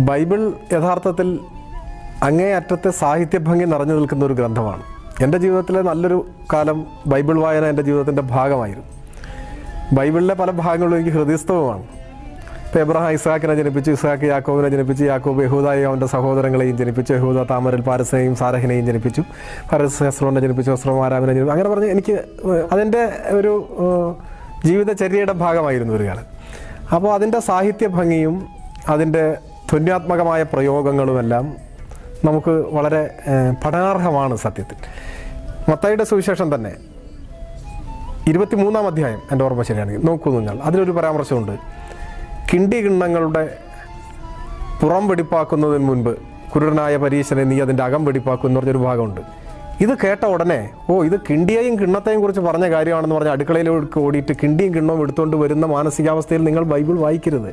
Bible യഥാർത്ഥത്തിൽ അങ്ങേയറ്റത്തെ സാഹിത്യഭംഗി നിറഞ്ഞു നിൽക്കുന്ന ഒരു ഗ്രന്ഥമാണ്. എൻ്റെ ജീവിതത്തിലെ നല്ലൊരു കാലം ബൈബിൾ വായന എൻ്റെ ജീവിതത്തിൻ്റെ ഭാഗമായിരുന്നു. ബൈബിളിലെ പല ഭാഗങ്ങളും എനിക്ക് ഹൃദയസ്ഥവുമാണ്. ഇപ്പോൾ എബ്രഹാം ഇസ്ഹാക്കിനെ ജനിപ്പിച്ചു, ഇസ്ഹാക്ക് യാക്കോബിനെ ജനിപ്പിച്ചു, യാക്കോബ് യഹൂദയെയും അവൻ്റെ സഹോദരങ്ങളെയും ജനിപ്പിച്ചു, യഹൂദ താമരൽ പാരസിനെയും സാരഹിനെയും ജനിപ്പിച്ചു, പാരസ് ഹെസ്രോനെ ജനിപ്പിച്ചു, ഹെസ്രോ ആരാമിനെ ജനിപ്പിച്ചു. അങ്ങനെ പറഞ്ഞ് എനിക്ക് അതിൻ്റെ ഒരു ജീവിതചര്യയുടെ ഭാഗമായിരുന്നു ഒരു കാലം. അപ്പോൾ അതിൻ്റെ സാഹിത്യ ഭംഗിയും അതിൻ്റെ ധ്വന്യാത്മകമായ പ്രയോഗങ്ങളുമെല്ലാം നമുക്ക് വളരെ പഠനാർഹമാണ്. സത്യത്തിൽ മത്തായിയുടെ സുവിശേഷം തന്നെ 23-ാം അധ്യായം എൻ്റെ ഓർമ്മ ശരിയാണെങ്കിൽ നോക്കൂ നിങ്ങൾ, അതിലൊരു പരാമർശമുണ്ട്. കിണ്ടി കിണ്ണങ്ങളുടെ പുറം വെടിപ്പാക്കുന്നതിന് മുൻപ് കുരുടനായ പരീശനെ നീ അതിൻ്റെ അകം വെടിപ്പാക്കും എന്ന് പറഞ്ഞൊരു ഭാഗമുണ്ട്. ഇത് കേട്ട ഉടനെ ഇത് കിണ്ടിയെയും കിണ്ണത്തെയും കുറിച്ച് പറഞ്ഞ കാര്യമാണെന്ന് പറഞ്ഞ് അടുക്കളയിലേക്ക് ഓടിയിട്ട് കിണ്ടിയും കിണ്ണവും എടുത്തുകൊണ്ട് വരുന്ന മാനസികാവസ്ഥയിൽ നിങ്ങൾ ബൈബിൾ വായിക്കരുത്.